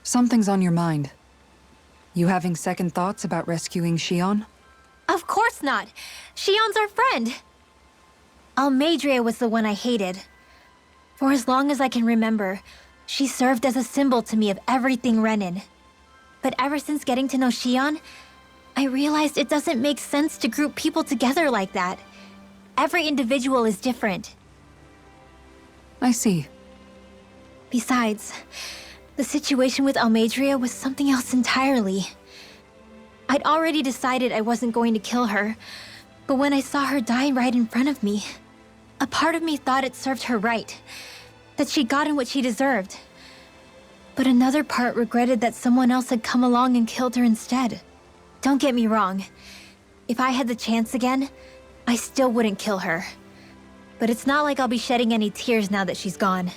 Something's on your mind. You having second thoughts about rescuing Shion? Of course not! Shion's our friend! Almeidrea was the one I hated. For as long as I can remember, she served as a symbol to me of everything Renin. But ever since getting to know Shion, I realized it doesn't make sense to group people together like that. Every individual is different. I see. Besides, the situation with Almeidrea was something else entirely. I'd already decided I wasn't going to kill her, but when I saw her die right in front of me, a part of me thought it served her right, that she'd gotten what she deserved. But another part regretted that someone else had come along and killed her instead. Don't get me wrong. If I had the chance again, I still wouldn't kill her. But it's not like I'll be shedding any tears now that she's gone.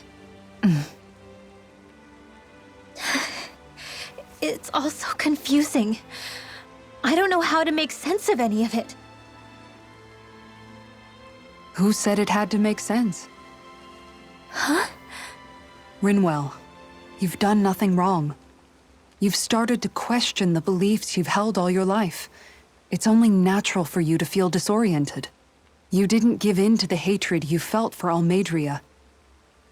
It's all so confusing. I don't know how to make sense of any of it. Who said it had to make sense? Huh? Rinwell, you've done nothing wrong. You've started to question the beliefs you've held all your life. It's only natural for you to feel disoriented. You didn't give in to the hatred you felt for Almeidrea.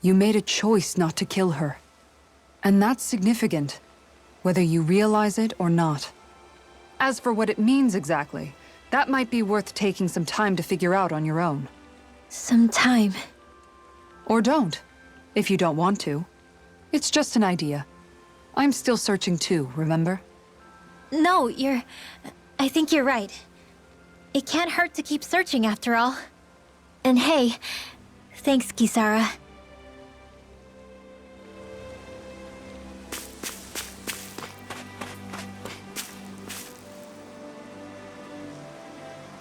You made a choice not to kill her. And that's significant, whether you realize it or not. As for what it means exactly, that might be worth taking some time to figure out on your own. Some time. Or don't, if you don't want to. It's just an idea. I'm still searching too, remember? No, I think you're right. It can't hurt to keep searching after all. And hey, thanks, Kisara.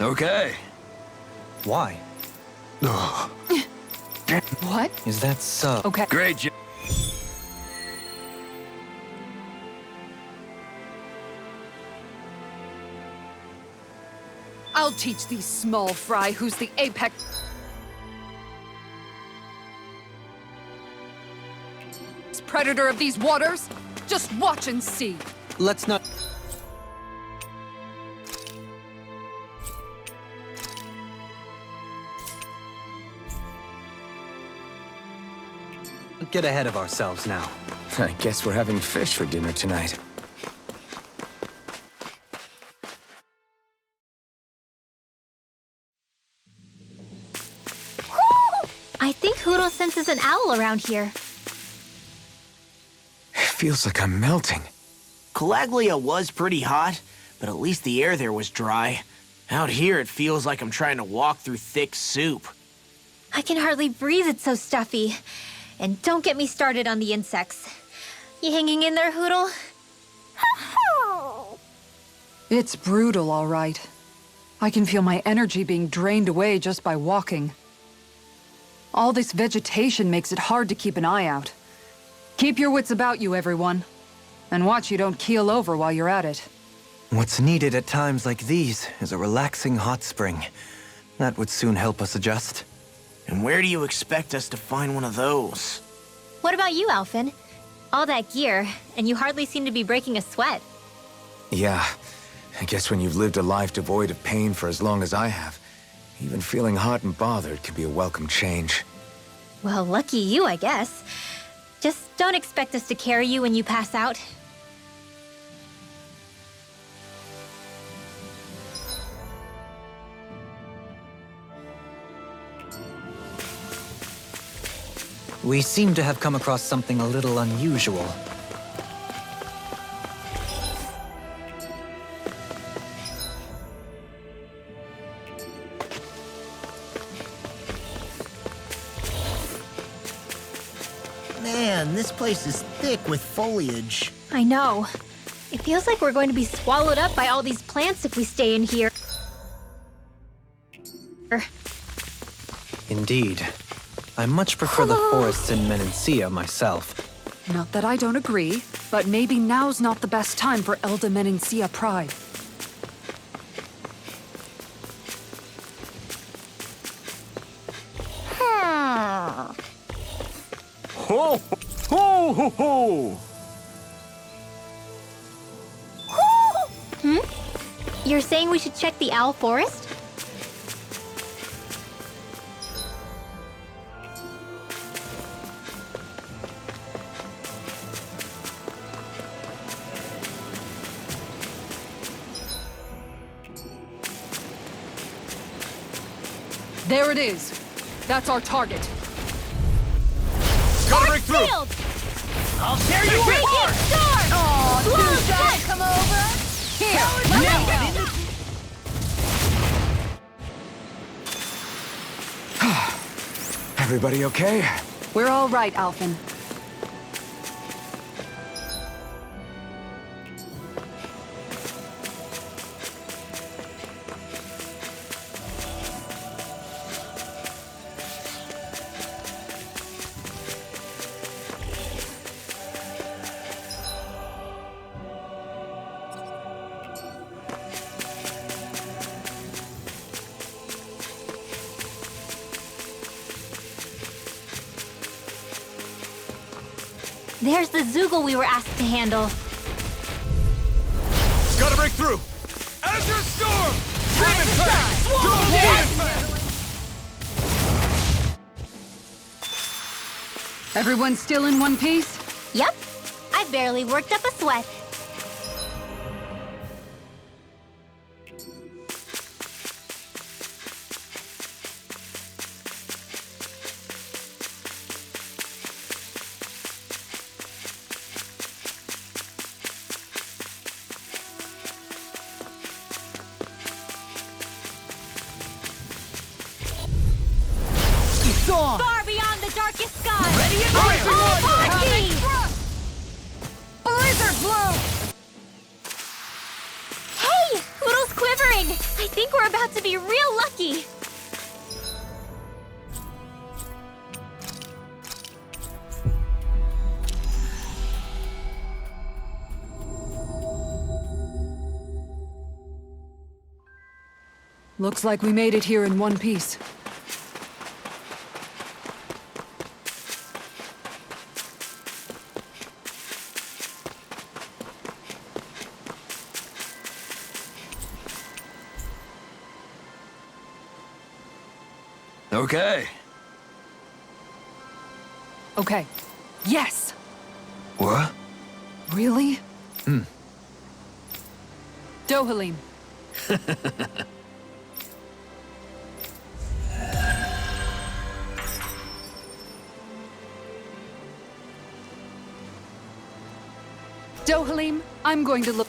Okay. Why? What? Is that so? Okay. Great job. I'll teach these small fry who's the apex predator of these waters. Just watch and see. Let's not... get ahead of ourselves now. I guess we're having fish for dinner tonight. I think Huro senses an owl around here. It feels like I'm melting. Calaglia was pretty hot, but at least the air there was dry. Out here, it feels like I'm trying to walk through thick soup. I can hardly breathe, it's so stuffy. And don't get me started on the insects. You hanging in there, Hootle? It's brutal, all right. I can feel my energy being drained away just by walking. All this vegetation makes it hard to keep an eye out. Keep your wits about you, everyone. And watch you don't keel over while you're at it. What's needed at times like these is a relaxing hot spring. That would soon help us adjust. And where do you expect us to find one of those? What about you, Alphen? All that gear, and you hardly seem to be breaking a sweat. Yeah, I guess when you've lived a life devoid of pain for as long as I have, even feeling hot and bothered can be a welcome change. Well, lucky you, I guess. Just don't expect us to carry you when you pass out. We seem to have come across something a little unusual. Man, this place is thick with foliage. I know. It feels like we're going to be swallowed up by all these plants if we stay in here. Indeed. I much prefer the forests in Menancia myself. Not that I don't agree, but maybe now's not the best time for Elda Menancia pride. Oh! Ho ho ho! You're saying we should check the owl forest? There it is. That's our target. Gotta break through! Shield! I'll tear you Break apart! it! Sword! Blow Come over. Here. now! Everybody okay? We're all right, Alphen. There's the Zoogle we were asked to handle. Gotta break through! Azure Storm! Demon Pact! Everyone still in one piece? Yep. I barely worked up a sweat. Far beyond the darkest sky! Ready and party! Blizzard blow! Hey! Poodle's quivering! I think we're about to be real lucky! Looks like we made it here in one piece. Okay. Okay. Yes! What? Really? Dohalim. Dohalim, I'm going to look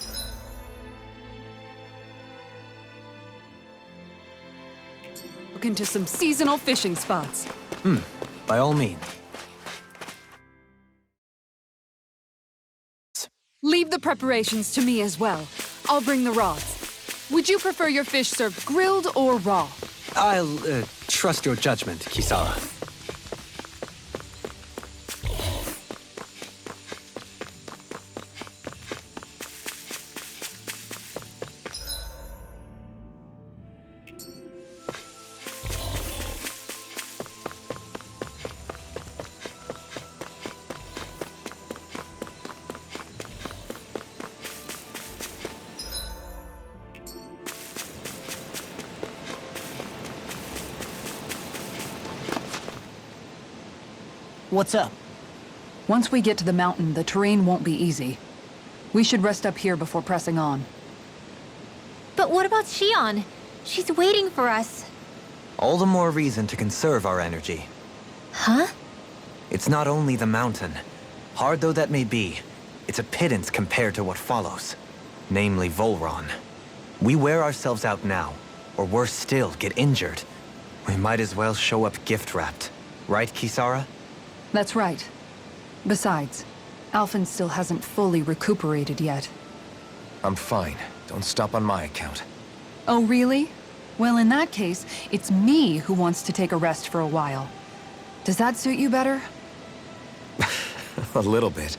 into some seasonal fishing spots. By all means. Leave the preparations to me as well. I'll bring the rods. Would you prefer your fish served grilled or raw? I'll trust your judgment, Kisara. What's up? Once we get to the mountain, the terrain won't be easy. We should rest up here before pressing on. But what about Shion? She's waiting for us. All the more reason to conserve our energy. Huh? It's not only the mountain. Hard though that may be, it's a pittance compared to what follows. Namely Volron. We wear ourselves out now, or worse still, get injured. We might as well show up gift-wrapped. Right, Kisara? That's right. Besides, Alphen still hasn't fully recuperated yet. I'm fine. Don't stop on my account. Oh, really? Well, in that case, it's me who wants to take a rest for a while. Does that suit you better? A little bit.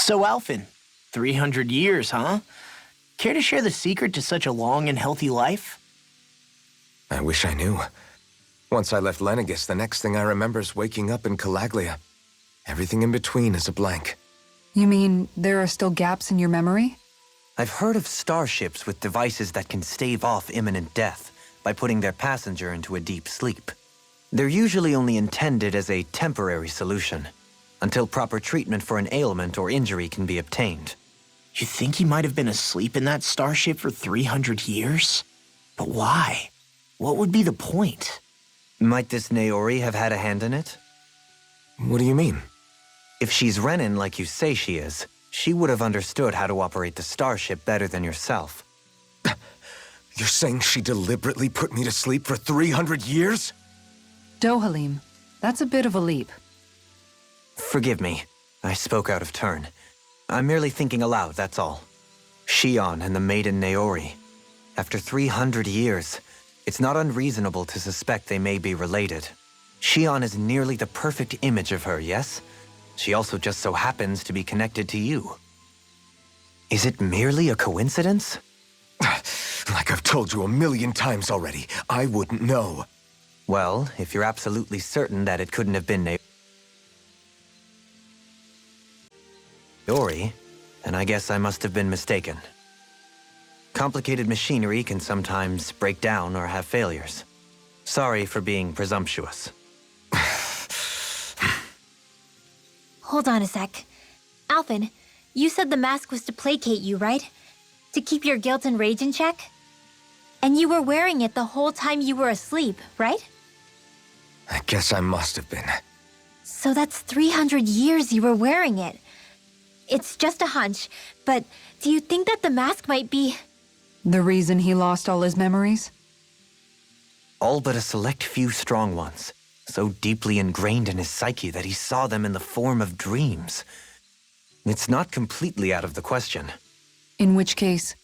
So, Alphen, 300 years, huh? Care to share the secret to such a long and healthy life? I wish I knew. Once I left Lenegis, the next thing I remember is waking up in Calaglia. Everything in between is a blank. You mean there are still gaps in your memory? I've heard of starships with devices that can stave off imminent death by putting their passenger into a deep sleep. They're usually only intended as a temporary solution, until proper treatment for an ailment or injury can be obtained. You think he might have been asleep in that starship for 300 years? But why? What would be the point? Might this Naori have had a hand in it? What do you mean? If she's Renin like you say she is, she would have understood how to operate the starship better than yourself. You're saying she deliberately put me to sleep for 300 years? Dohalim, that's a bit of a leap. Forgive me. I spoke out of turn. I'm merely thinking aloud, that's all. Shion and the maiden Naori. After 300 years, it's not unreasonable to suspect they may be related. Shion is nearly the perfect image of her, yes? She also just so happens to be connected to you. Is it merely a coincidence? Like I've told you 1,000,000 times already, I wouldn't know. Well, if you're absolutely certain that it couldn't have been Naori, then I guess I must have been mistaken. Complicated machinery can sometimes break down or have failures. Sorry for being presumptuous. Hold on a sec. Alphen, you said the mask was to placate you, right? To keep your guilt and rage in check? And you were wearing it the whole time you were asleep, right? I guess I must have been. So that's 300 years you were wearing it. It's just a hunch, but do you think that the mask might be... The reason he lost all his memories? All but a select few strong ones, so deeply ingrained in his psyche that he saw them in the form of dreams. It's not completely out of the question. In which case,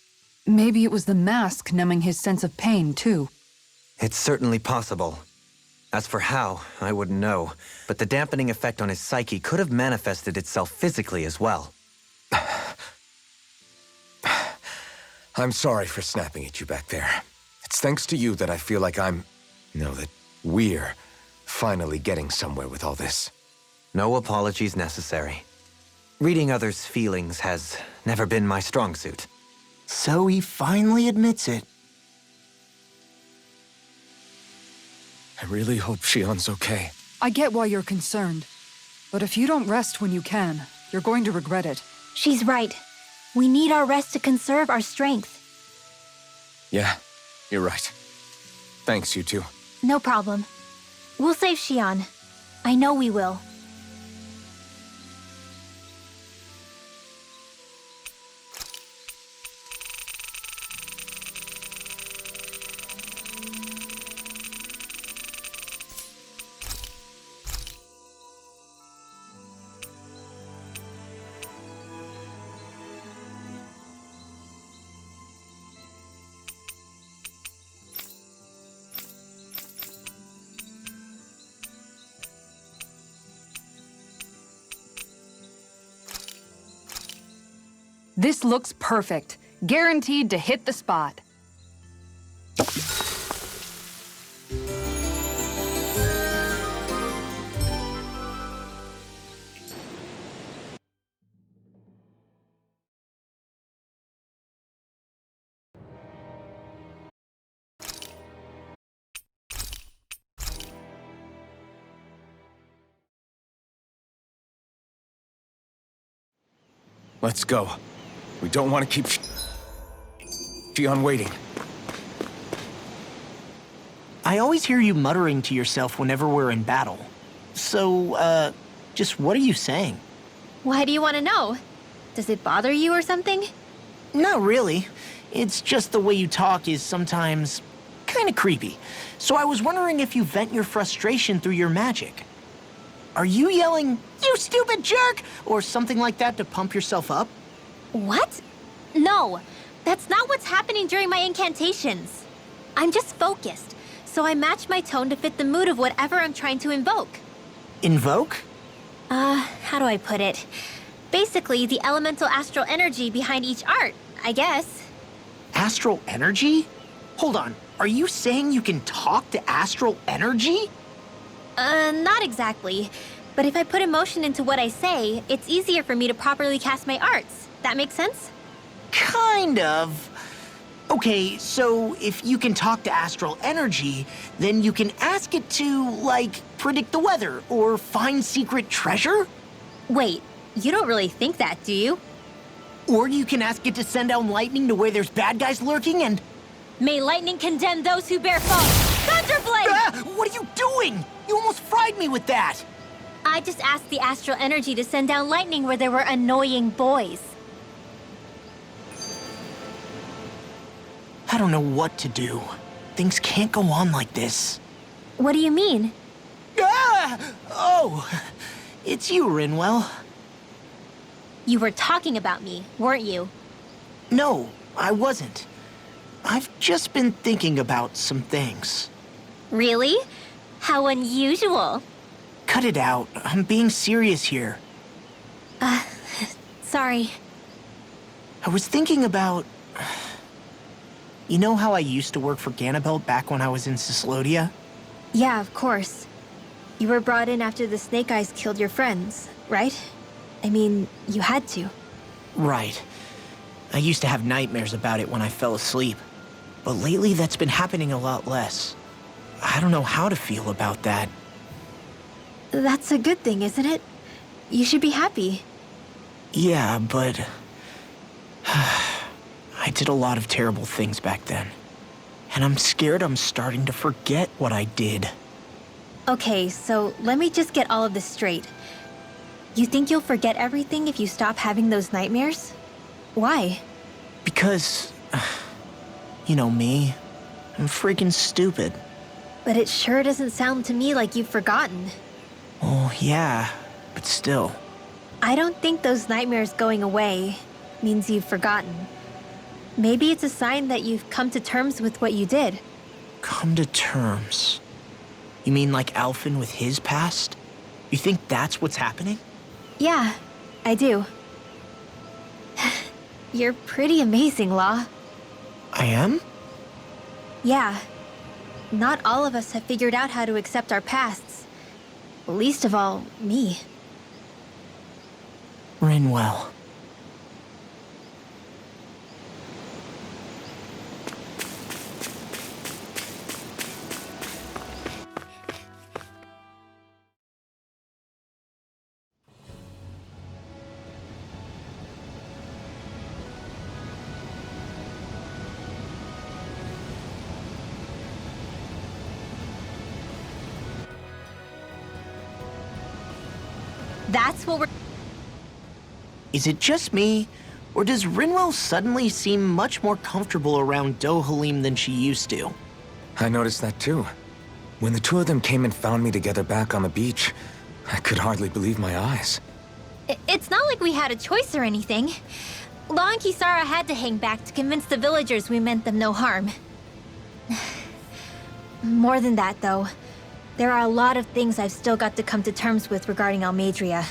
maybe it was the mask numbing his sense of pain, too. It's certainly possible. As for how, I wouldn't know, but the dampening effect on his psyche could have manifested itself physically as well. I'm sorry for snapping at you back there. It's thanks to you that I feel like that we're finally getting somewhere with all this. No apologies necessary. Reading others' feelings has never been my strong suit. So he finally admits it. I really hope Shion's okay. I get why you're concerned. But if you don't rest when you can, you're going to regret it. She's right. We need our rest to conserve our strength. Yeah, you're right. Thanks, you two. No problem. We'll save Shion. I know we will. This looks perfect. Guaranteed to hit the spot. Let's go. We don't want to keep Shion waiting. I always hear you muttering to yourself whenever we're in battle. So, just what are you saying? Why do you want to know? Does it bother you or something? Not really. It's just the way you talk is sometimes kind of creepy. So I was wondering if you vent your frustration through your magic. Are you yelling, "You stupid jerk," or something like that to pump yourself up? What? No, that's not what's happening during my incantations. I'm just focused, so I match my tone to fit the mood of whatever I'm trying to invoke. Invoke? How do I put it? Basically, the elemental astral energy behind each art, I guess. Astral energy? Hold on, are you saying you can talk to astral energy? Not exactly. But if I put emotion into what I say, it's easier for me to properly cast my arts. That makes sense? Kind of. Okay, so if you can talk to astral energy, then you can ask it to, like, predict the weather or find secret treasure? Wait, you don't really think that, do you? Or you can ask it to send down lightning to where there's bad guys lurking and... May lightning condemn those who bear false! Thunderblade! Ah! What are you doing? You almost fried me with that! I just asked the astral energy to send down lightning where there were annoying boys. I don't know what to do. Things can't go on like this. What do you mean? Ah! Oh, it's you, Rinwell. You were talking about me, weren't you? No, I wasn't. I've just been thinking about some things. Really? How unusual. Cut it out. I'm being serious here. Sorry. I was thinking about... You know how I used to work for Ganabelt back when I was in Cyslodia? Yeah, of course. You were brought in after the Snake Eyes killed your friends, right? I mean, you had to. Right. I used to have nightmares about it when I fell asleep. But lately that's been happening a lot less. I don't know how to feel about that. That's a good thing, isn't it? You should be happy. Yeah, but... I did a lot of terrible things back then. And I'm scared I'm starting to forget what I did. Okay, so let me just get all of this straight. You think you'll forget everything if you stop having those nightmares? Why? Because... You know me. I'm freaking stupid. But it sure doesn't sound to me like you've forgotten. Oh, yeah. But still. I don't think those nightmares going away means you've forgotten. Maybe it's a sign that you've come to terms with what you did. Come to terms? You mean like Alphen with his past? You think that's what's happening? Yeah, I do. You're pretty amazing, Law. I am? Yeah. Not all of us have figured out how to accept our pasts. Least of all, me. Rinwell. That's what we're... Is it just me, or does Rinwell suddenly seem much more comfortable around Dohalim than she used to? I noticed that too. When the two of them came and found me together back on the beach, I could hardly believe my eyes. It's not like we had a choice or anything. Law and Kisara had to hang back to convince the villagers we meant them no harm. More than that, though. There are a lot of things I've still got to come to terms with regarding Almeidrea.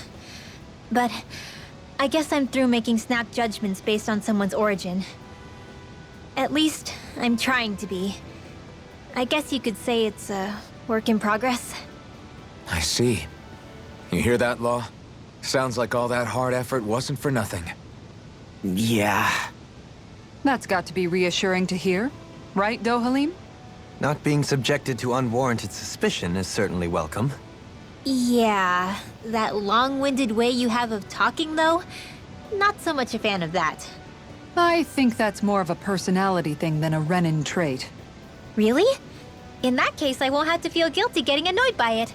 But I guess I'm through making snap judgments based on someone's origin. At least, I'm trying to be. I guess you could say it's a work in progress. I see. You hear that, Law? Sounds like all that hard effort wasn't for nothing. Yeah. That's got to be reassuring to hear. Right, Dohalim? Not being subjected to unwarranted suspicion is certainly welcome. Yeah, that long-winded way you have of talking, though? Not so much a fan of that. I think that's more of a personality thing than a Renin trait. Really? In that case, I won't have to feel guilty getting annoyed by it.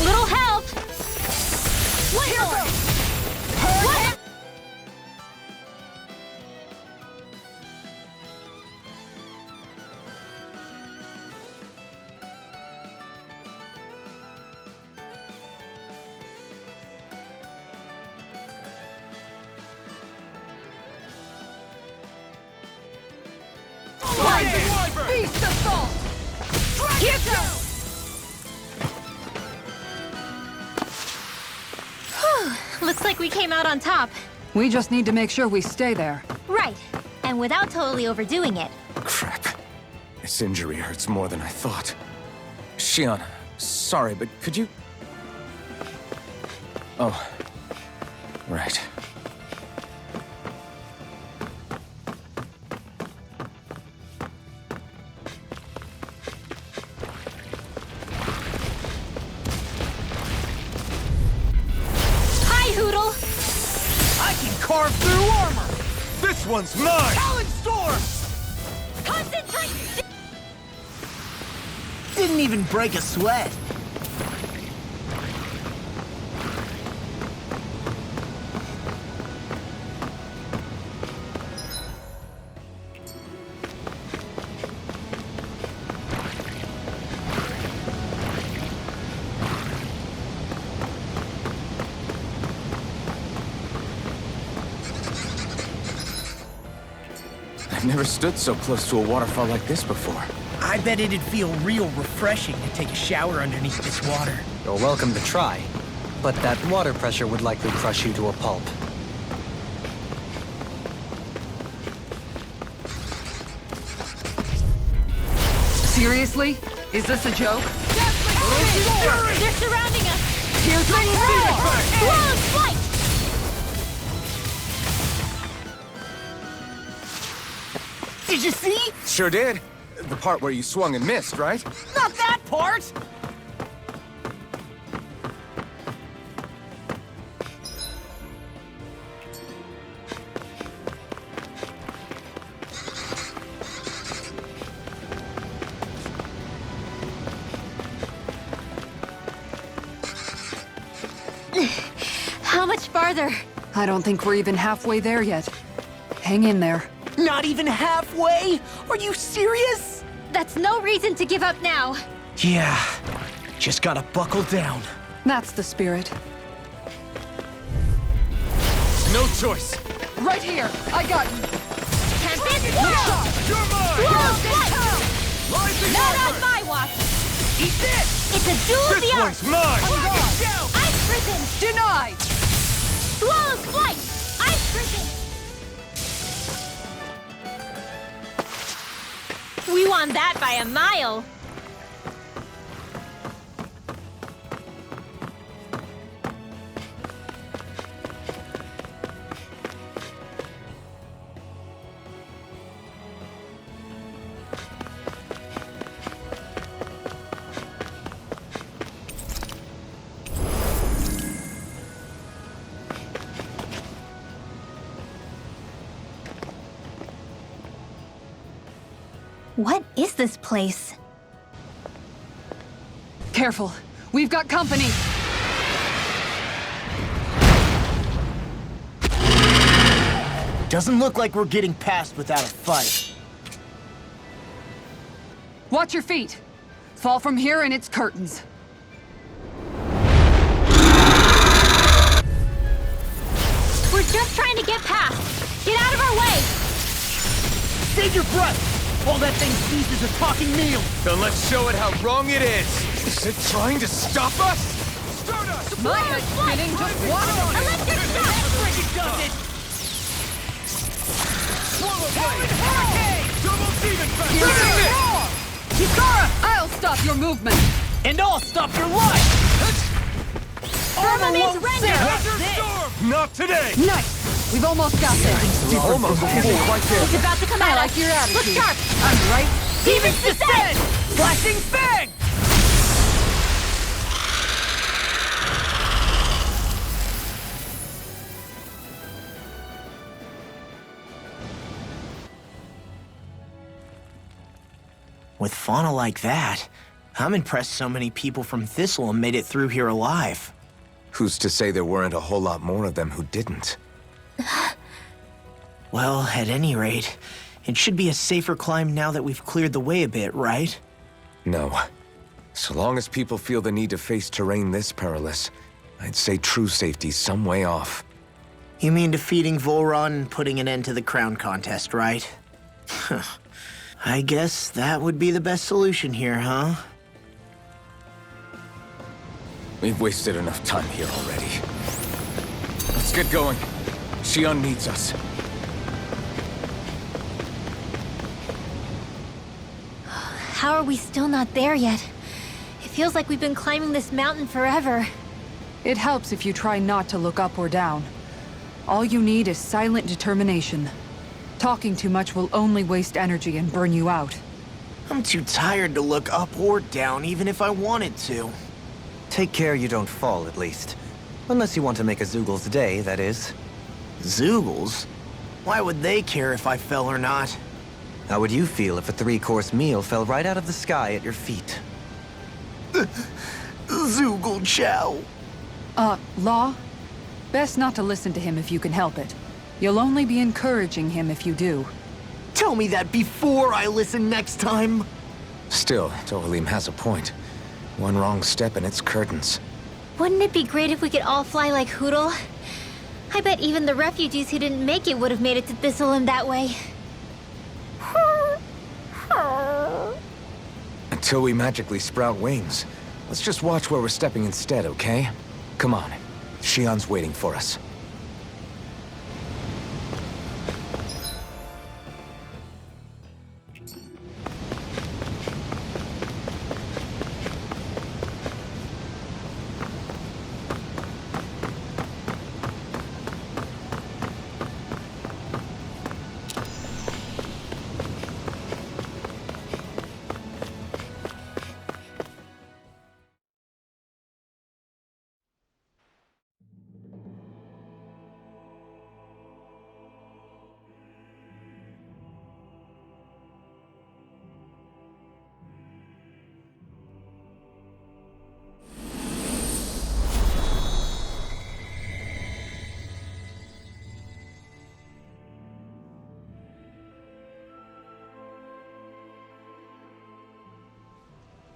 Little help! One more! What? Rising Wyvern! Beast assault! Here goes! Whew, looks like we came out on top. We just need to make sure we stay there. Right, and without totally overdoing it. Crap. This injury hurts more than I thought. Shion, sorry, but could you... Oh. Right. Hi, Hoodle! I can carve through armor! This one's mine! Talon Storm! Concentrate! Didn't even break a sweat. I've never stood so close to a waterfall like this before. I bet it'd feel real refreshing to take a shower underneath this water. You're welcome to try. But that water pressure would likely crush you to a pulp. Seriously? Is this a joke? They're surrounding us! Here's the roar! Swallow flight! Did you see? Sure did. The part where you swung and missed, right? Not that part! How much farther? I don't think we're even halfway there yet. Hang in there. Not even halfway? Are you serious? That's no reason to give up now. Yeah, just gotta buckle down. That's the spirit. No choice. Right here! I got you! Tempest, You're mine! Swallow flight! Rising Not on Wyvern! my watch! Eat this! It's a duel of This the one's arts! mine! Ice prison! Denied! Swallow's flight! Ice prison! We won that by a mile! What is this place? Careful. We've got company. Doesn't look like we're getting past without a fight. Watch your feet. Fall from here and it's curtains. We're just trying to get past. Get out of our way! Save your breath while that thing seizes a talking meal. Then let's show it how wrong it is! Is it trying to stop us? Start us! My head's spinning just watching. Electric shock! It does it! Swallow blade! Double demon fest! Kikara! I'll stop your movement. And I'll stop your life! Firmament render! Azure Storm! Not today! Nice. We've almost got there. Almost quite there. It's about to come I at like us. your Look attitude. sharp! I'm right. Demon's Descent! Flashing Fang! With fauna like that, I'm impressed so many people from Thistleum made it through here alive. Who's to say there weren't a whole lot more of them who didn't? Well, at any rate, it should be a safer climb now that we've cleared the way a bit, right? No. So long as people feel the need to face terrain this perilous, I'd say true safety's some way off. You mean defeating Volron and putting an end to the crown contest, right? I guess that would be the best solution here, huh? We've wasted enough time here already. Let's get going. Xion needs us. How are we still not there yet? It feels like we've been climbing this mountain forever. It helps if you try not to look up or down. All you need is silent determination. Talking too much will only waste energy and burn you out. I'm too tired to look up or down, even if I wanted to. Take care you don't fall, at least. Unless you want to make a Zoogl's day, that is. Zoogles? Why would they care if I fell or not? How would you feel if a 3-course meal fell right out of the sky at your feet? Zoogle Chow. Law? Best not to listen to him if you can help it. You'll only be encouraging him if you do. Tell me that before I listen next time. Still, Dohalim has a point. One wrong step and it's curtains. Wouldn't it be great if we could all fly like Hootle? I bet even the refugees who didn't make it would have made it to Thistleland that way. Until we magically sprout wings, let's just watch where we're stepping instead, okay? Come on. Xion's waiting for us.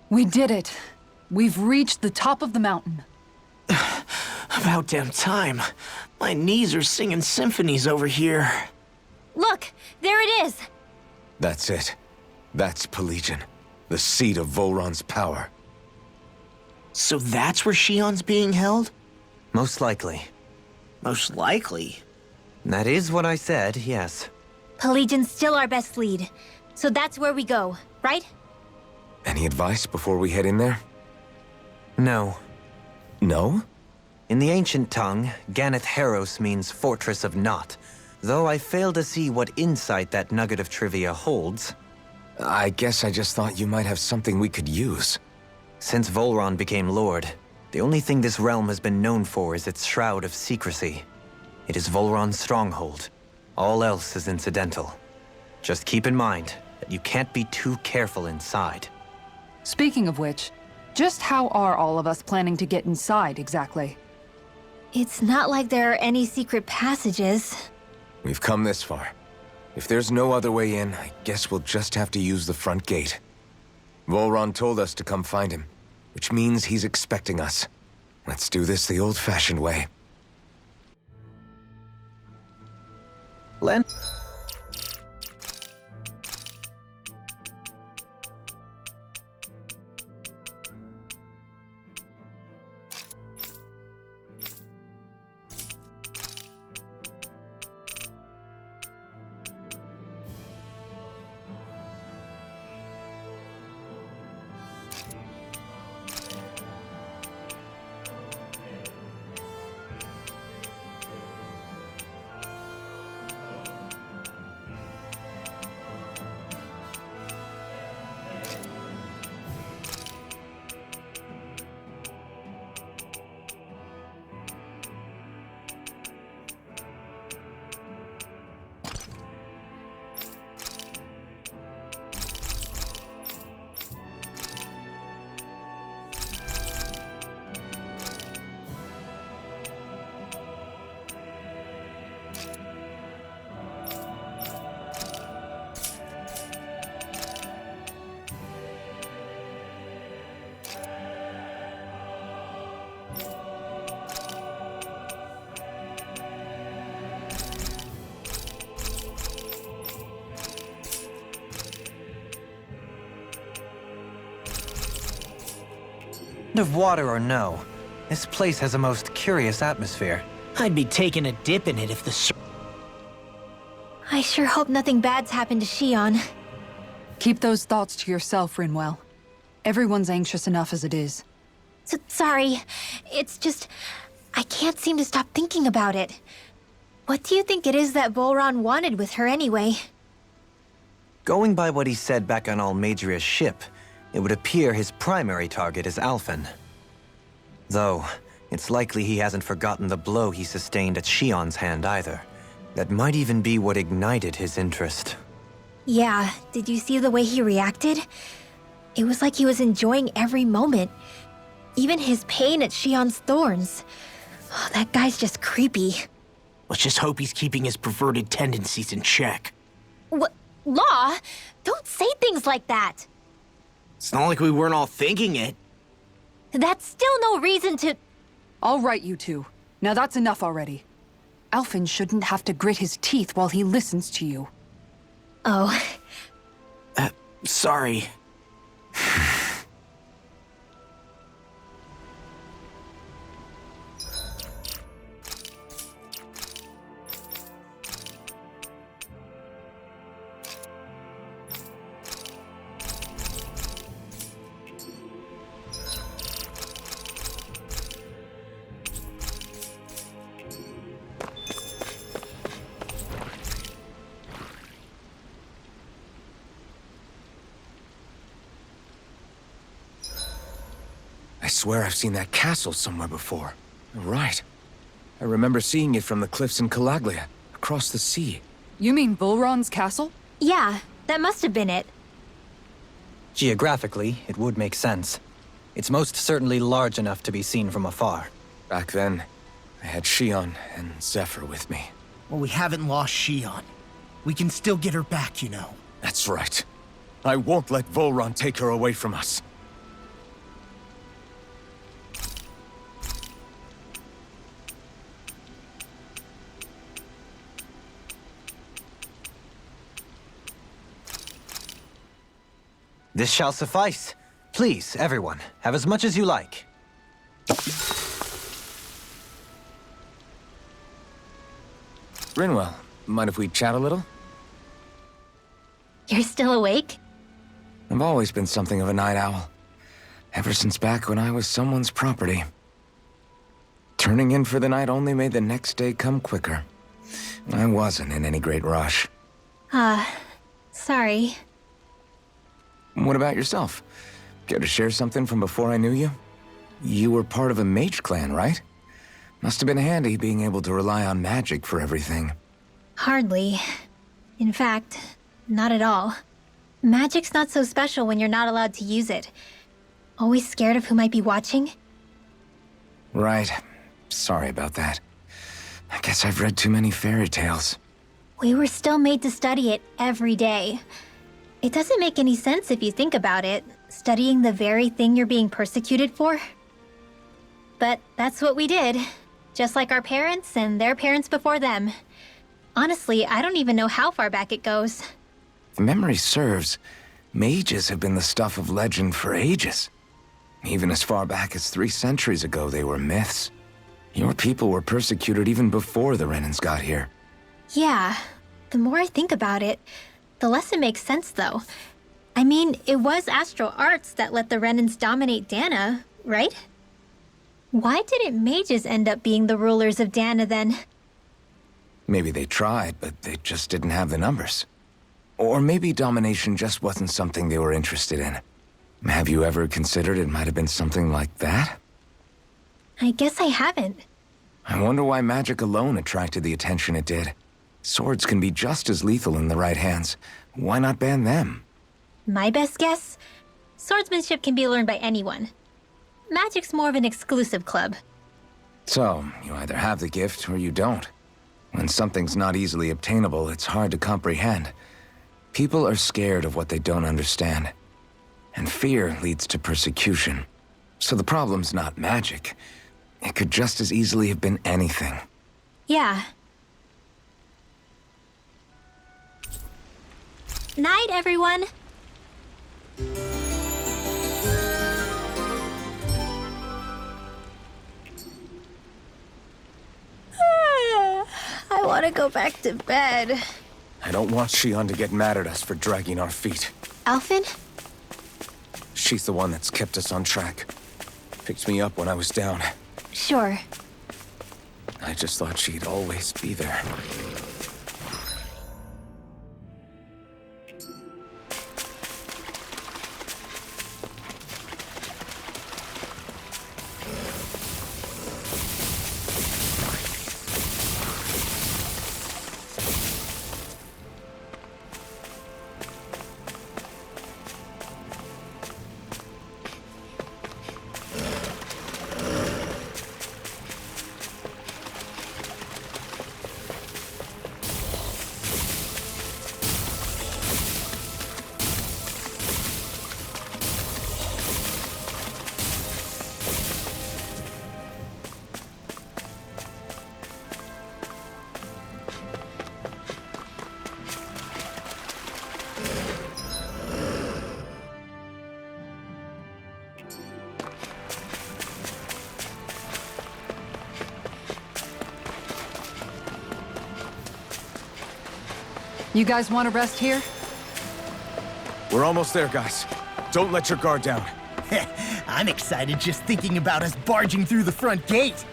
We did it. We've reached the top of the mountain. About damn time. My knees are singing symphonies over here. Look, there it is! That's it. That's Pelegion, the seat of Volron's power. So that's where Xion's being held? Most likely. Most likely. That is what I said, yes. Pelegion's still our best lead. So that's where we go, right? Any advice before we head in there? No. No? In the ancient tongue, Ganeth Heros means Fortress of Naught, though I fail to see what insight that nugget of trivia holds. I guess I just thought you might have something we could use. Since Volron became Lord, the only thing this realm has been known for is its shroud of secrecy. It is Volron's stronghold. All else is incidental. Just keep in mind that you can't be too careful inside. Speaking of which, just how are all of us planning to get inside exactly? It's not like there are any secret passages. We've come this far. If there's no other way in, I guess we'll just have to use the front gate. Volron told us to come find him, which means he's expecting us. Let's do this the old-fashioned way. Len? Of water or no, this place has a most curious atmosphere. I'd be taking a dip in it if the I sure hope nothing bad's happened to Shion. Keep those thoughts to yourself, Rinwell. Everyone's anxious enough as it is. Sorry. It's just... I can't seem to stop thinking about it. What do you think it is that Volron wanted with her anyway? Going by what he said back on Almadria's ship, it would appear his primary target is Alphen. Though, it's likely he hasn't forgotten the blow he sustained at Shion's hand either. That might even be what ignited his interest. Yeah, did you see the way he reacted? It was like he was enjoying every moment. Even his pain at Shion's thorns. Oh, that guy's just creepy. Let's just hope he's keeping his perverted tendencies in check. What? Law? Don't say things like that. It's not like we weren't all thinking it. That's still no reason to... All right, you two. Now that's enough already. Alphen shouldn't have to grit his teeth while he listens to you. Oh. Sorry. I swear I've seen that castle somewhere before. Right. I remember seeing it from the cliffs in Calaglia, across the sea. You mean Volron's castle? Yeah, that must have been it. Geographically, it would make sense. It's most certainly large enough to be seen from afar. Back then, I had Shion and Zephyr with me. Well, we haven't lost Shion. We can still get her back, you know. That's right. I won't let Volron take her away from us. This shall suffice. Please, everyone, have as much as you like. Rinwell, mind if we chat a little? You're still awake? I've always been something of a night owl. Ever since back when I was someone's property. Turning in for the night only made the next day come quicker. I wasn't in any great rush. Sorry. What about yourself? Care to share something from before I knew you? You were part of a mage clan, right? Must have been handy being able to rely on magic for everything. Hardly. In fact, not at all. Magic's not so special when you're not allowed to use it. Always scared of who might be watching? Right. Sorry about that. I guess I've read too many fairy tales. We were still made to study it every day. It doesn't make any sense if you think about it, studying the very thing you're being persecuted for. But that's what we did, just like our parents and their parents before them. Honestly, I don't even know how far back it goes. If memory serves, mages have been the stuff of legend for ages. Even as far back as 3 centuries ago, they were myths. Your people were persecuted even before the Renans got here. Yeah, the more I think about it, the less it makes sense, though. I mean, it was Astral Arts that let the Renans dominate Dana, right? Why didn't mages end up being the rulers of Dana, then? Maybe they tried, but they just didn't have the numbers. Or maybe domination just wasn't something they were interested in. Have you ever considered it might have been something like that? I guess I haven't. I wonder why magic alone attracted the attention it did. Swords can be just as lethal in the right hands. Why not ban them? My best guess? Swordsmanship can be learned by anyone. Magic's more of an exclusive club. So, you either have the gift or you don't. When something's not easily obtainable, it's hard to comprehend. People are scared of what they don't understand. And fear leads to persecution. So the problem's not magic. It could just as easily have been anything. Yeah. Night, everyone. want to go back to bed. I don't want Shion to get mad at us for dragging our feet. Alphen? She's the one that's kept us on track. Picked me up when I was down. Sure. I just thought she'd always be there. You guys want to rest here? We're almost there, guys. Don't let your guard down. I'm excited just thinking about us barging through the front gate.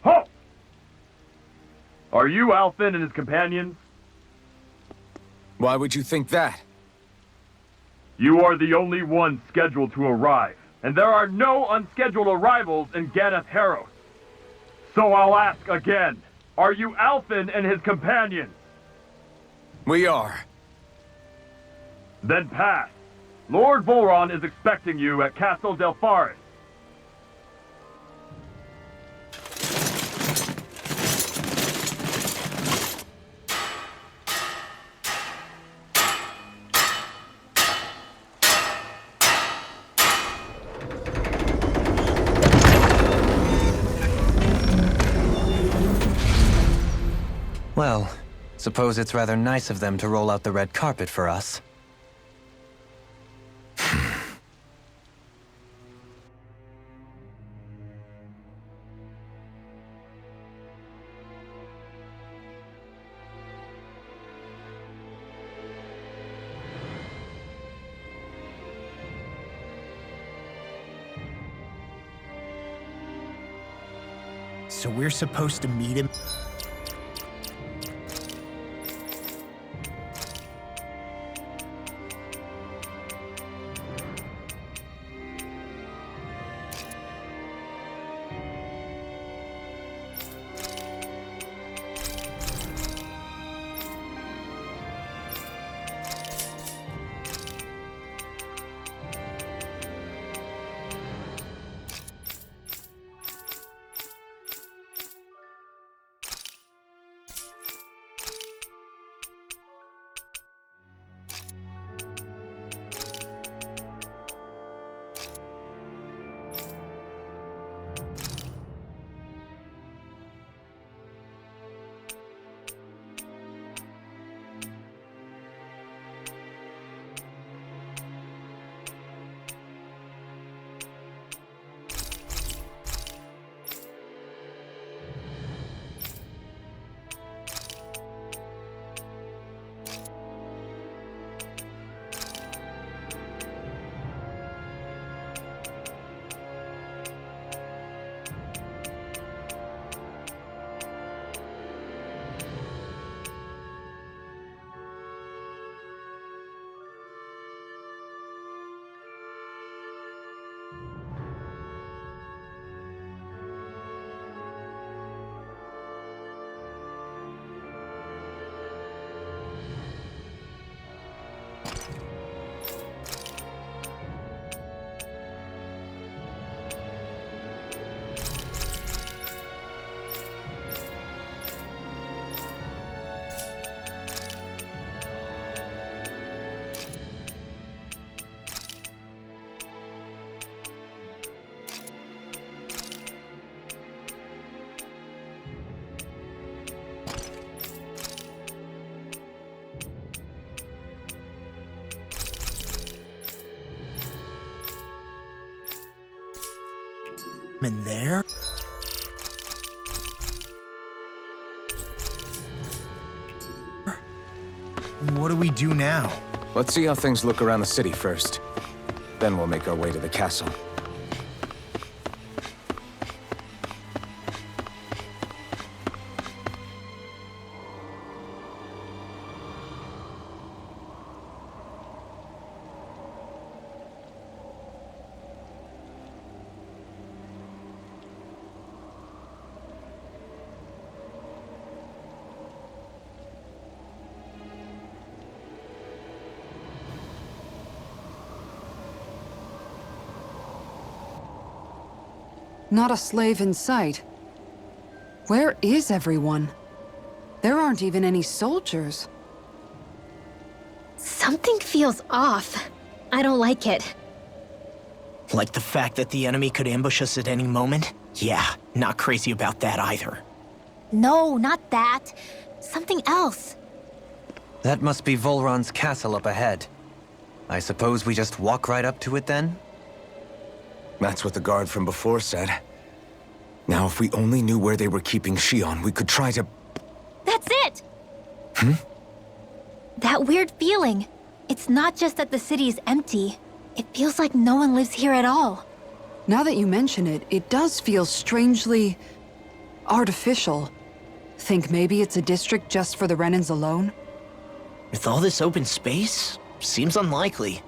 Halt! Are you Alphen and his companions? Why would you think that? You are the only one scheduled to arrive, and there are no unscheduled arrivals in Ganath Haros. So I'll ask again, are you Alphen and his companions? We are. Then pass. Lord Volron is expecting you at Castle Delpharis. Well, suppose it's rather nice of them to roll out the red carpet for us. So we're supposed to meet him? encampment there. What do we do now? Let's see how things look around the city first. Then we'll make our way to the castle. Not a slave in sight. Where is everyone? There aren't even any soldiers. Something feels off. I don't like it. Like the fact that the enemy could ambush us at any moment? Yeah, not crazy about that either. No, not that. Something else. That must be Volron's castle up ahead. I suppose we just walk right up to it then? That's what the guard from before said. Now, if we only knew where they were keeping Shion, we could try to... That's it! That weird feeling. It's not just that the city is empty. It feels like no one lives here at all. Now that you mention it, it does feel strangely... artificial. Think maybe it's a district just for the Renans alone? With all this open space, seems unlikely.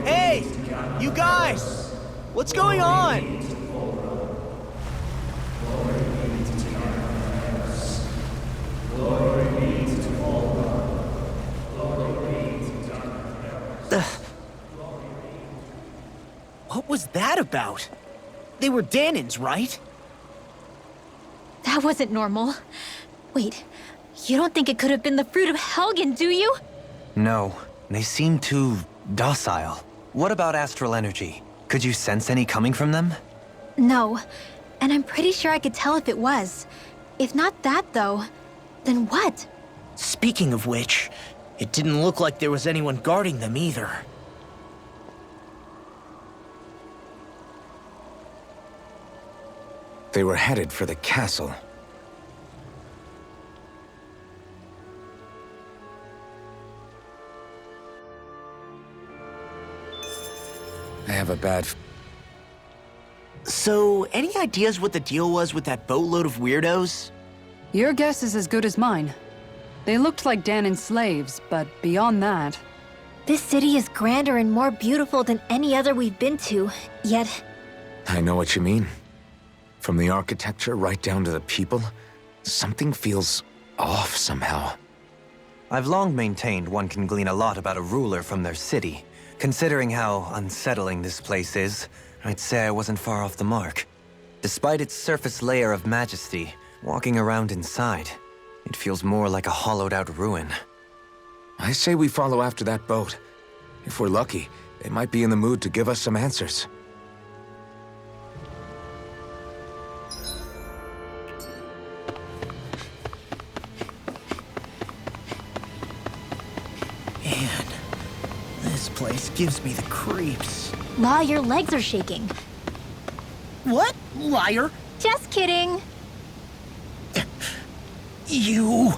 Hey! You guys! What's going on? What was that about? They were Dahnans, right? That wasn't normal. Wait, you don't think it could have been the fruit of Helgen, do you? No, they seem too docile. What about astral energy? Could you sense any coming from them? No, and I'm pretty sure I could tell if it was. If not that, though, then what? Speaking of which, it didn't look like there was anyone guarding them either. They were headed for the castle. I have a bad... So, any ideas what the deal was with that boatload of weirdos? Your guess is as good as mine. They looked like Danan slaves, but beyond that... This city is grander and more beautiful than any other we've been to, yet... I know what you mean. From the architecture right down to the people, something feels off somehow. I've long maintained one can glean a lot about a ruler from their city. Considering how unsettling this place is, I'd say I wasn't far off the mark. Despite its surface layer of majesty, walking around inside, it feels more like a hollowed-out ruin. I say we follow after that boat. If we're lucky, they might be in the mood to give us some answers. Man, this place gives me the creeps. Law, your legs are shaking. What? Liar! Just kidding. You...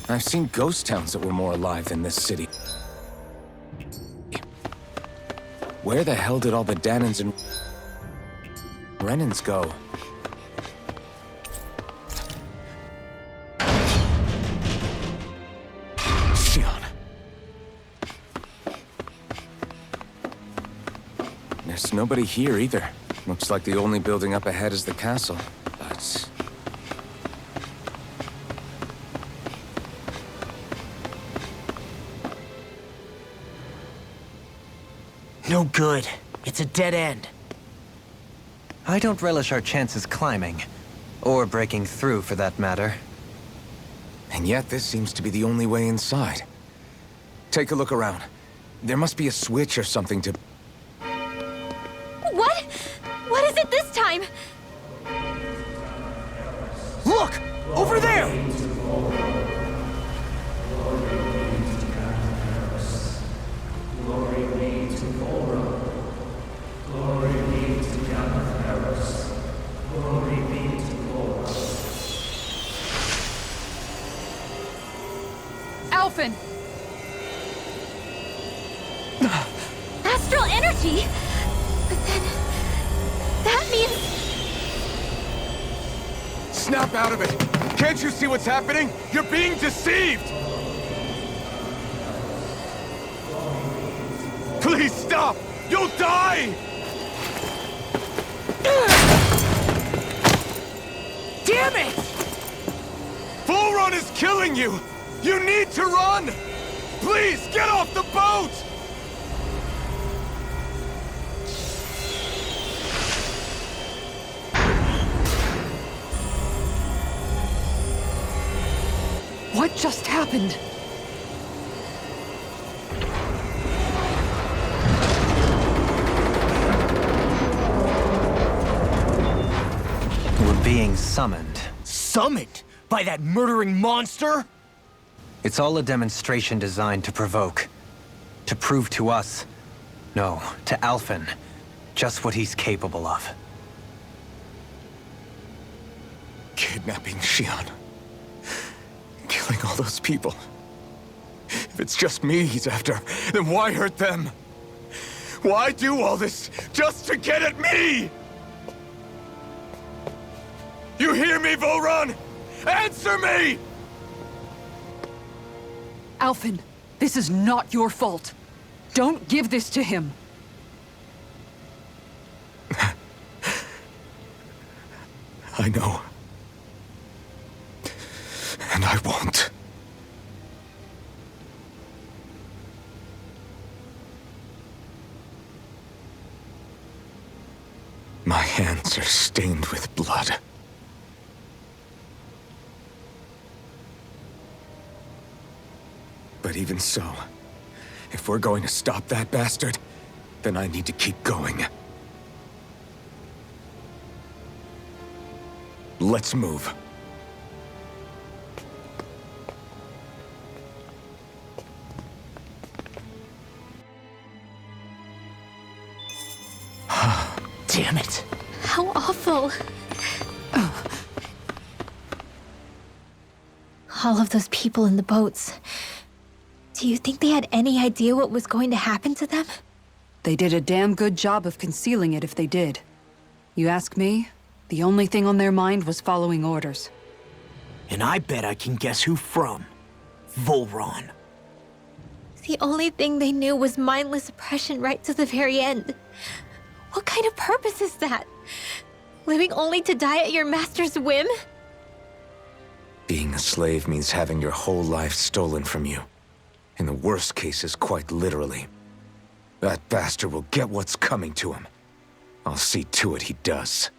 I've seen ghost towns that were more alive than this city. Where the hell did all the Dahnans and Renans go? Shion. There's nobody here either. Looks like the only building up ahead is the castle, but... No good. It's a dead end. I don't relish our chances climbing. Or breaking through, for that matter. And yet, this seems to be the only way inside. Take a look around. There must be a switch or something to... What? What is it this time? Look! Over there! Alphen! Astral energy? But then... that means... Snap out of it! Can't you see what's happening? You're being deceived! Please stop! You'll die! Damn it! Volron is killing you! You need to run! Please, get off the boat! What just happened? We're being summoned. Summoned? By that murdering monster? It's all a demonstration designed to provoke. To prove to us, no, to Alphen, just what he's capable of. Kidnapping Xion. Killing all those people. If it's just me he's after, then why hurt them? Why do all this just to get at me? You hear me, Volron? Answer me! Alphen, this is not your fault. Don't give this to him. I know. And I won't. My hands are stained with blood. But even so, if we're going to stop that bastard, then I need to keep going. Let's move. Damn it. How awful. All of those people in the boats. Do you think they had any idea what was going to happen to them? They did a damn good job of concealing it if they did. You ask me, the only thing on their mind was following orders. And I bet I can guess who from. Volron. The only thing they knew was mindless oppression right to the very end. What kind of purpose is that? Living only to die at your master's whim? Being a slave means having your whole life stolen from you. In the worst cases, quite literally. That bastard will get what's coming to him. I'll see to it he does.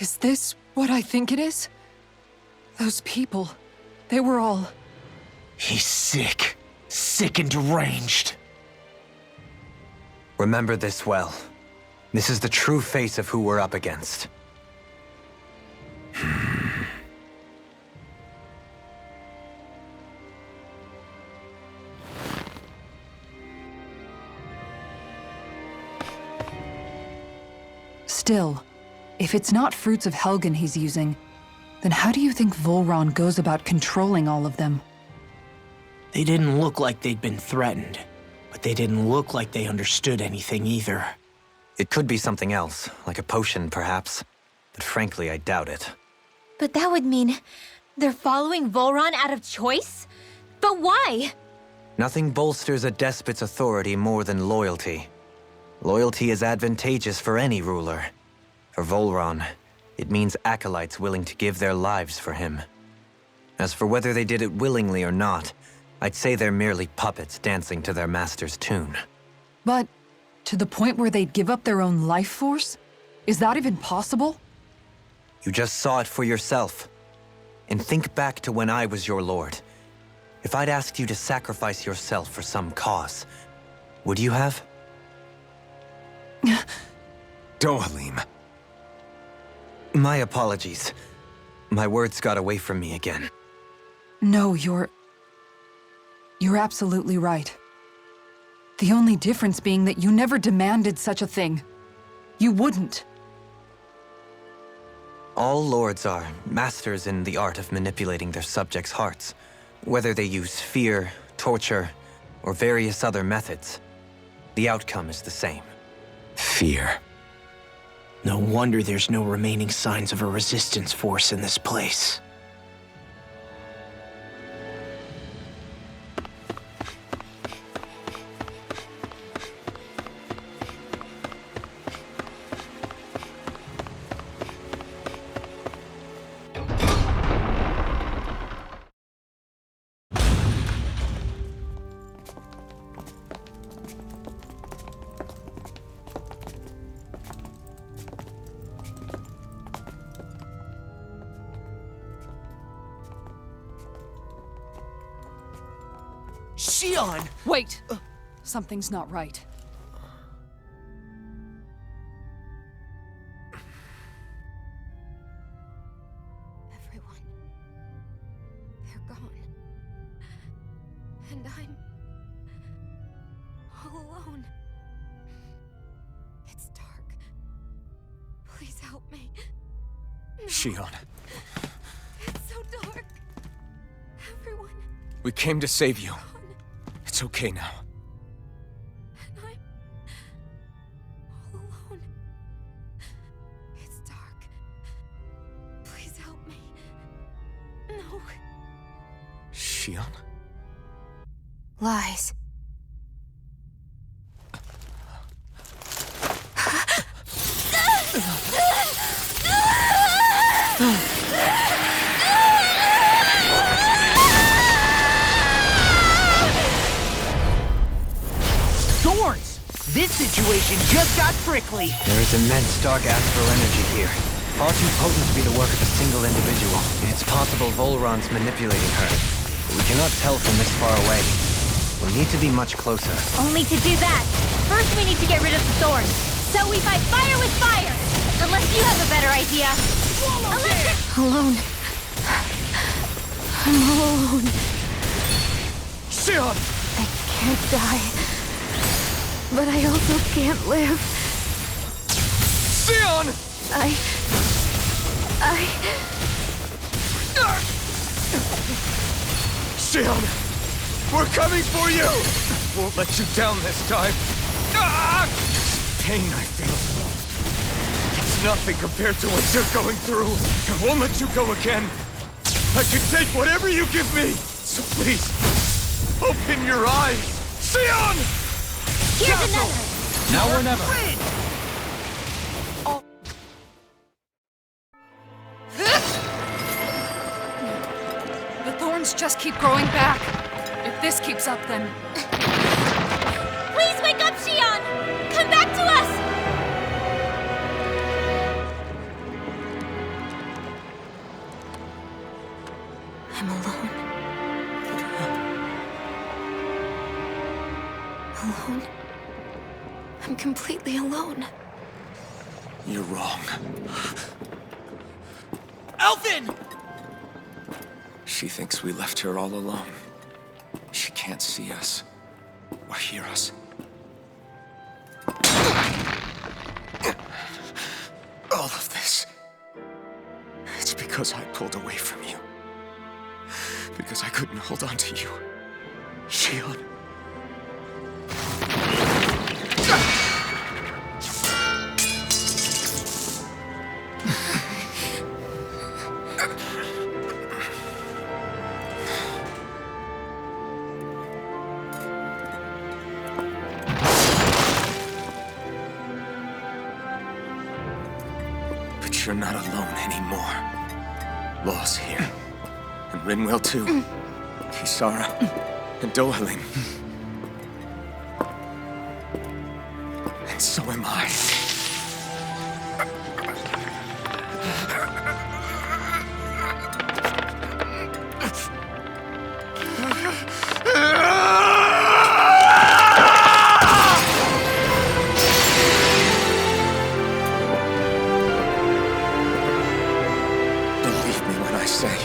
Is this what I think it is? Those people, they were all... He's sick. Sick and deranged. Remember this well. This is the true face of who we're up against. Still, if it's not Fruits of Helgen he's using, then how do you think Volron goes about controlling all of them? They didn't look like they'd been threatened, but they didn't look like they understood anything either. It could be something else, like a potion perhaps. But frankly, I doubt it. But that would mean they're following Volron out of choice? But why? Nothing bolsters a despot's authority more than loyalty. Loyalty is advantageous for any ruler. For Volron, it means acolytes willing to give their lives for him. As for whether they did it willingly or not, I'd say they're merely puppets dancing to their master's tune. But to the point where they'd give up their own life force? Is that even possible? You just saw it for yourself. And think back to when I was your lord. If I'd asked you to sacrifice yourself for some cause, would you have? Dohalim. My apologies. My words got away from me again. No, you're absolutely right. The only difference being that you never demanded such a thing. You wouldn't. All lords are masters in the art of manipulating their subjects' hearts, whether they use fear, torture, or various other methods. The outcome is the same. Fear. No wonder there's no remaining signs of a resistance force in this place. Xion! Wait! Something's not right. Everyone. They're gone. And I'm all alone. It's dark. Please help me. No, Xion, it's so dark. Everyone. we came to save you. It's okay now. And I'm all alone. It's dark. Please help me. No. Xion? Lies. Thorns! This situation just got prickly. There is immense dark astral energy here. Far too potent to be the work of a single individual. It's possible Volron's manipulating her, but we cannot tell from this far away. We'll need to be much closer. Only to do that, first we need to get rid of the thorns. So we fight fire with fire! Unless you have a better idea. Alone. I'm all alone. Xion! I can't die. But I also can't live. Xion! Xion! We're coming for you! Won't let you down this time. Ah! Pain I feel. It's nothing compared to what you're going through. I won't let you go again. I can take whatever you give me. So please, open your eyes. Xion! Here's another! Now or never. The thorns just keep growing back. If this keeps up, then... Please wake up, Xion! Come back to us! I'm alone. Alone? I'm completely alone. You're wrong. Elfin! She thinks we left her all alone. She can't see us or hear us. All of this. It's because I pulled away from you. Because I couldn't hold on to you. Xion. that you're not alone anymore. Law's here. And Rinwell too. Kisara. And Dohalim. And so am I. Believe me when I say,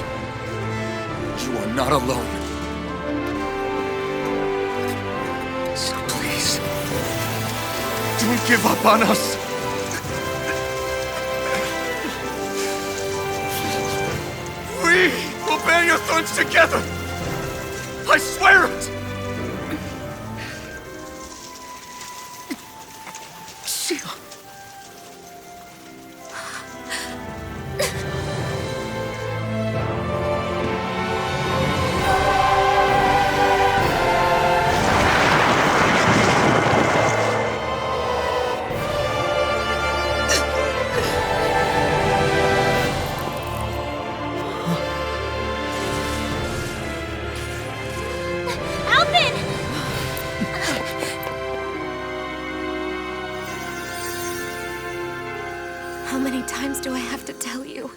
you are not alone. So please, don't give up on us. We will bear your thorns together. I swear it. Sheila. Alvin! How many times do I have to tell you?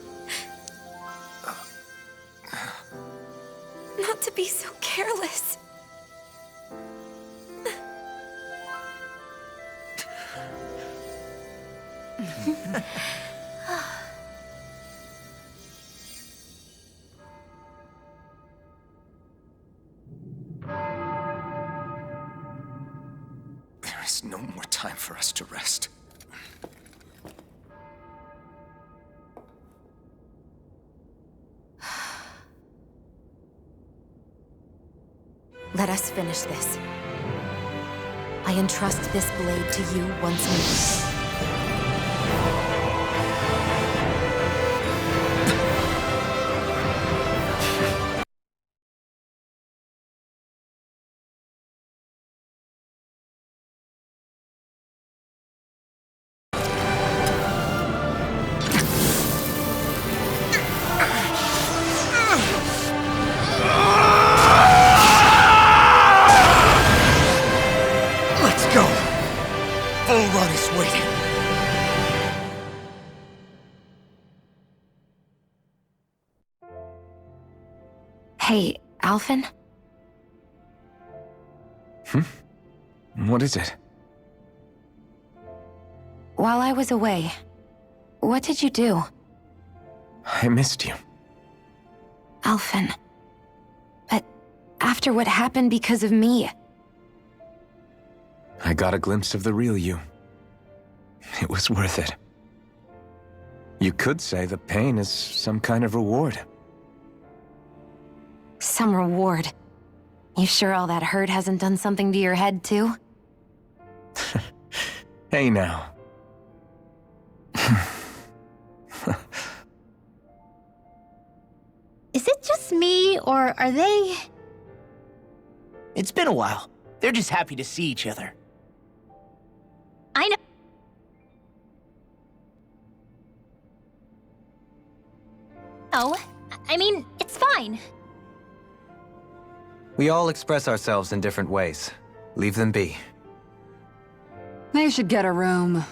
Not to be so careless. There is no more time for us to rest. Let us finish this. I entrust this blade to you once more. Let's go! Volron is waiting. Hey, Alphen? What is it? While I was away, what did you do? I missed you. Alphen. But after what happened because of me, I got a glimpse of the real you. It was worth it. You could say the pain is some kind of reward. some reward. You sure all that hurt hasn't done something to your head, too? Hey now. Is it just me, or are they... It's been a while. They're just happy to see each other. I know... Oh, I mean, it's fine. We all express ourselves in different ways. Leave them be. They should get a room.